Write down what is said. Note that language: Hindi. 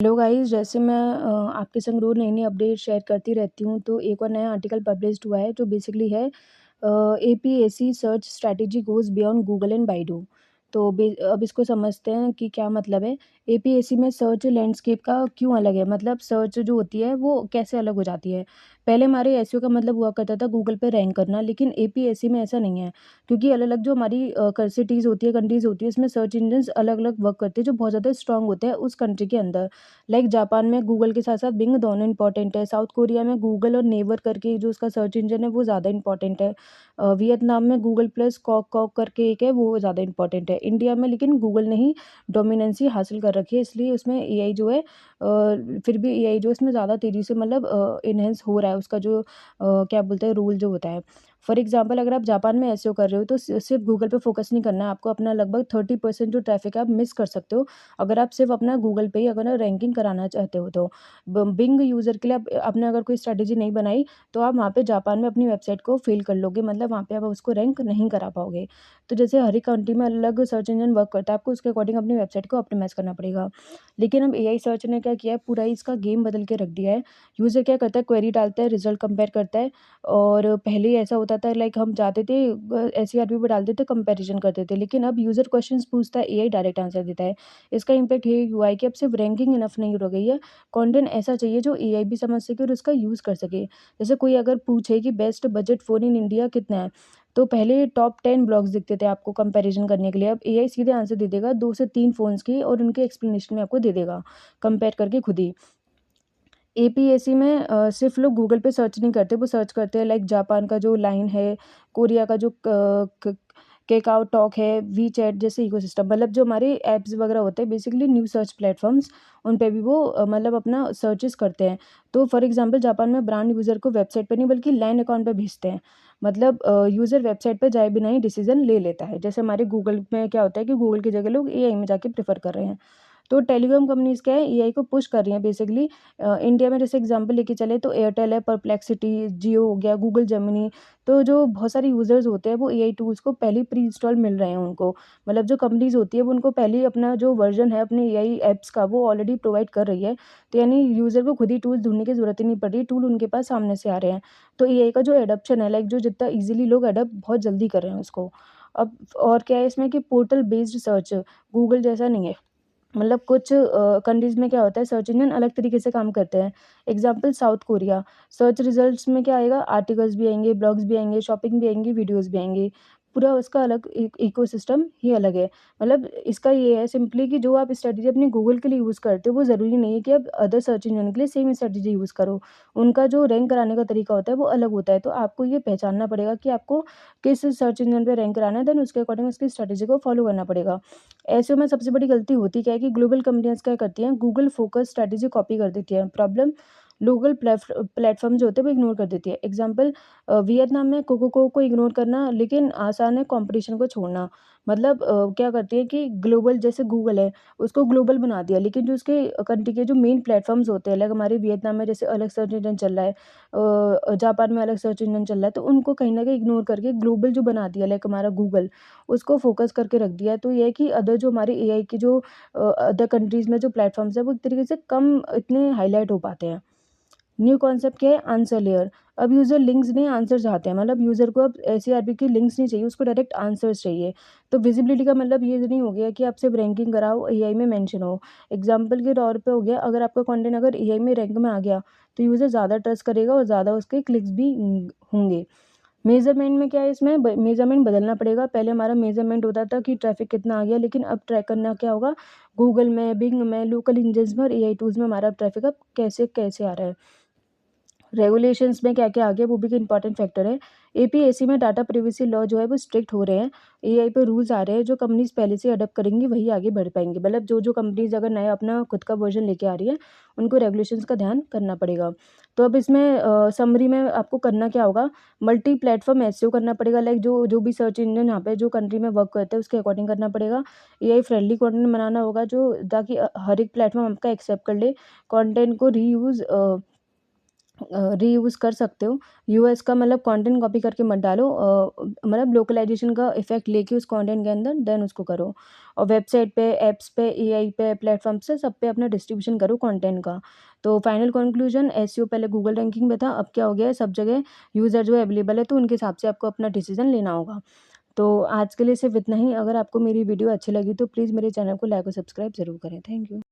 हेलो गाइस, जैसे मैं आपके संग रोज़ नई-नई अपडेट शेयर करती रहती हूँ, तो एक और नया आर्टिकल पब्लिश्ड हुआ है जो बेसिकली है APSC search strategy goes beyond Google and Baidu. तो अब इसको समझते हैं कि क्या मतलब है। एपीएससी में सर्च लैंडस्केप का क्यों अलग है, मतलब सर्च जो होती है वो कैसे अलग हो जाती है। पहले हमारे एसईओ का मतलब हुआ करता था गूगल पे रैंक करना, लेकिन एपीएससी में ऐसा नहीं है, क्योंकि अलग-अलग जो हमारी सिटीज़ होती है, कंट्रीज़ होती है, इसमें सर्च इंजन्स अलग-अलग वर्क करते हैं जो बहुत ज़्यादा स्ट्रॉन्ग होते हैं उस कंट्री के अंदर। लाइक जापान में गूगल के साथ-साथ बिंग दोनों इम्पोर्टेंट है। साउथ कोरिया में गूगल और नेवर करके जो उसका सर्च इंजन है वो ज़्यादा इम्पोर्टेंट है। वियतनाम में गूगल प्लस कॉक कॉक करके एक है, वो ज़्यादा इम्पोर्टेंट है। इंडिया में लेकिन गूगल ने ही डोमिनेंसी हासिल कर रखी है, इसलिए उसमें एआई जो है फिर भी एआई जो इसमें ज़्यादा तेज़ी से मतलब एनहांस हो रहा है, उसका जो क्या बोलते हैं रूल जो होता है। फॉर एग्ज़ाम्पल अगर आप जापान में एसईओ कर रहे हो तो सिर्फ गूगल पे फोकस नहीं करना है, आपको अपना लगभग 30% जो ट्रैफ़िक है आप मिस कर सकते हो, अगर आप सिर्फ अपना गूगल पे ही अगर रैंकिंग कराना चाहते हो तो। बिंग यूज़र के लिए आप आपने अगर कोई स्ट्रैटेजी नहीं बनाई, तो आप वहाँ पे जापान में अपनी वेबसाइट को फ़ेल कर लोगे, मतलब वहाँ पे आप उसको रैंक नहीं करा पाओगे। तो जैसे हर एक कंट्री में अलग सर्च इंजन वर्क करता है, आपको उसके अकॉर्डिंग अपनी वेबसाइट को ऑप्टिमाइज़ करना पड़ेगा। लेकिन अब एआई सर्च ने क्या किया है, पूरा ही इसका गेम बदल के रख दिया है। यूज़र क्या करता है, क्वेरी डालता है, रिज़ल्ट कंपेयर करता है, और पहले ऐसा होता था लाइक हम जाते थे एसईआरपी पे डालते थे, कंपैरिज़न करते थे, लेकिन अब यूज़र क्वेश्चंस पूछता है, एआई डायरेक्ट आंसर देता है। इसका इम्पैक्ट ये हुआ है कि अब सिर्फ रैंकिंग इनफ नहीं रह गई है, कंटेंट ऐसा चाहिए जो एआई भी समझ सके और उसका यूज़ कर सके। जैसे कोई अगर पूछे कि best budget phone in India कितना है, तो पहले टॉप 10 ब्लॉग्स दिखते थे आपको कंपैरिज़न करने के लिए, अब एआई सीधे आंसर दे देगा 2 से 3 फ़ोन्स की, और उनके एक्सप्लेनेशन में आपको दे देगा, कंपेयर करके खुद ही। एपीएससी में सिर्फ लोग गूगल पे सर्च नहीं करते, वो सर्च करते हैं लाइक जापान का जो लाइन है, कोरिया का जो केकाओ टॉक है, वीचैट जैसे इकोसिस्टम, मतलब जो हमारे ऐप्स वगैरह होते हैं बेसिकली न्यू सर्च प्लेटफॉर्म्स, उन पे भी वो मतलब अपना सर्चेस करते हैं। तो फॉर एग्जांपल जापान में ब्रांड यूज़र को वेबसाइट पे नहीं बल्कि लैंड अकाउंट पे भेजते हैं, मतलब यूज़र वेबसाइट पे जाए बिना ही डिसीजन ले लेता है। जैसे हमारे गूगल में क्या होता है कि गूगल की जगह लोग एआई में जाके प्रेफर कर रहे हैं। तो टेलीकॉम कंपनीज़ क्या है, एआई को पुश कर रही हैं बेसिकली। इंडिया में जैसे एग्जांपल लेके चले तो एयरटेल है, परप्लेक्सिटी, जियो हो गया, गूगल जेमिनी। तो जो बहुत सारे यूज़र्स होते हैं वो एआई टूल्स को पहले ही प्री इंस्टॉल मिल रहे हैं उनको। मतलब जो कंपनीज़ होती है वो उनको पहले ही अपना जो वर्ज़न है अपने एआई ऐप्स का वो ऑलरेडी प्रोवाइड कर रही है। तो यानी यूज़र को खुद ही टूल्स ढूँढने की ज़रूरत ही नहीं पड़ रही, टूल उनके पास सामने से आ रहे हैं। तो एआई का जो एडॉप्शन है, लाइक जो जितना ईज़िली लोग एडॉप्ट बहुत जल्दी कर रहे हैं उसको। अब और क्या है इसमें कि पोर्टल बेस्ड सर्च गूगल जैसा नहीं है। मतलब कुछ कंट्रीज़ में क्या होता है, सर्च इंजन अलग तरीके से काम करते हैं। Example south Korea, search results में क्या आएगा, आर्टिकल्स भी आएँगे, ब्लॉग्स भी आएँगे, शॉपिंग भी आएँगी, वीडियोज़ भी आएँगे। पूरा उसका अलग इकोसिस्टम ही अलग है। मतलब इसका ये है सिंपली कि जो आप स्ट्रैटेजी अपनी गूगल के लिए यूज़ करते हो, वो ज़रूरी नहीं है कि आप अदर सर्च इंजन के लिए सेम स्ट्रैटेजी यूज़ करो। उनका जो रैंक कराने का तरीका होता है, वो अलग होता है। तो आपको ये पहचानना पड़ेगा कि आपको किस सर्च इंजन पे रैंक कराना है, देन उसके अकॉर्डिंग उसकी स्ट्रैटेजी को फॉलो करना पड़ेगा। ऐसे में सबसे बड़ी गलती होती क्या है कि ग्लोबल कंपनियाज़ क्या करती हैं, गूगल फोकस स्ट्रैटेजी कॉपी कर देती हैं। प्रॉब्लम लोकल प्लेटफ़ॉर्म जो होते हैं वो इग्नोर कर देती है। एग्ज़ाम्पल वियतनाम में कोको को इग्नोर करना लेकिन आसान है कॉम्पिटिशन को छोड़ना। मतलब क्या करती है कि ग्लोबल जैसे गूगल है, उसको ग्लोबल बना दिया, लेकिन जो उसके कंट्री के जो मेन प्लेटफ़ॉर्म्स होते हैं, लाइक हमारे वियतनाम में जैसे अलग सर्च इंजन चल रहा है, जापान में अलग सर्च इंजन चल रहा है, तो उनको कहीं न कहीं इग्नोर करके ग्लोबल जो बना दिया लाइक हमारा गूगल, उसको फ़ोकस करके रख दिया है। तो ये है कि अदर जो हमारे एआई की जो अदर कंट्रीज़ में जो प्लेटफ़ॉर्म्स हैं, वो एक तरीके से कम इतने हाइलाइट हो पाते हैं। न्यू कॉन्सेप्ट क्या है, आंसर लेयर। अब यूज़र लिंक्स नहीं आंसर चाहते हैं, मतलब यूज़र को अब एसईआरपी की लिंक्स नहीं चाहिए, उसको डायरेक्ट आंसर्स चाहिए। तो विजिबिलिटी का मतलब ये नहीं हो गया कि आप सिर्फ रैंकिंग कराओ, एआई में मेंशन हो। एग्जांपल के तौर पे हो गया, अगर आपका कंटेंट अगर एआई में रैंक में आ गया, तो यूज़र ज़्यादा ट्रस्ट करेगा और ज़्यादा उसके क्लिक्स भी होंगे। मेज़रमेंट में क्या है, इसमें ब मेज़रमेंट बदलना पड़ेगा। पहले हमारा मेज़रमेंट होता था कि ट्रैफ़िक कितना आ गया, लेकिन अब ट्रैक करना क्या होगा, गूगल में, बिंग में, लोकल इंजन्स में और एआई टूल्स में हमारा ट्रैफ़िक अब कैसे-कैसे आ रहा है। रेगुलेशंस में क्या-क्या आ गया, वो भी एक इम्पॉर्टेंट फैक्टर है। एपीएससी में डाटा प्राइवेसी लॉ जो है वो स्ट्रिक्ट हो रहे हैं। एआई पे रूल्स आ रहे हैं, जो कंपनीज़ पहले से अडॉप्ट करेंगी वही आगे बढ़ पाएँगी। मतलब जो-जो कंपनीज़ अगर नया अपना खुद का वर्ज़न लेके आ रही है, उनको रेगुलेशंस का ध्यान करना पड़ेगा। तो अब इसमें समरी में आपको करना क्या होगा, मल्टी प्लेटफ़ॉर्म एसईओ करना पड़ेगा, लाइक जो जो भी सर्च इंजन यहाँ पे जो कंट्री में वर्क करते हैं उसके अकॉर्डिंग करना पड़ेगा। एआई फ्रेंडली कंटेंट बनाना होगा जो ताकि हर एक प्लेटफ़ॉर्म आपका एक्सेप्ट कर ले। कंटेंट को रीयूज़ रीयूज़ कर सकते हो। यूएस का मतलब कंटेंट कॉपी करके मत डालो, मतलब लोकलाइज़ेशन का इफ़ेक्ट लेके उस कंटेंट के अंदर देन उसको करो। और वेबसाइट पे, ऐप्स पे, एआई पे, प्लेटफ़ॉर्म से सब पे अपना डिस्ट्रीब्यूशन करो कंटेंट का। तो फाइनल कंक्लूजन, एसईओ पहले गूगल रैंकिंग में था, अब क्या हो गया है सब जगह यूज़र जो अवेलेबल है, तो उनके हिसाब से आपको अपना डिसीज़न लेना होगा। तो आज के लिए सिर्फ़ इतना ही। अगर आपको मेरी वीडियो अच्छी लगी तो प्लीज़ मेरे चैनल को लाइक और सब्सक्राइब ज़रूर करें। Thank you.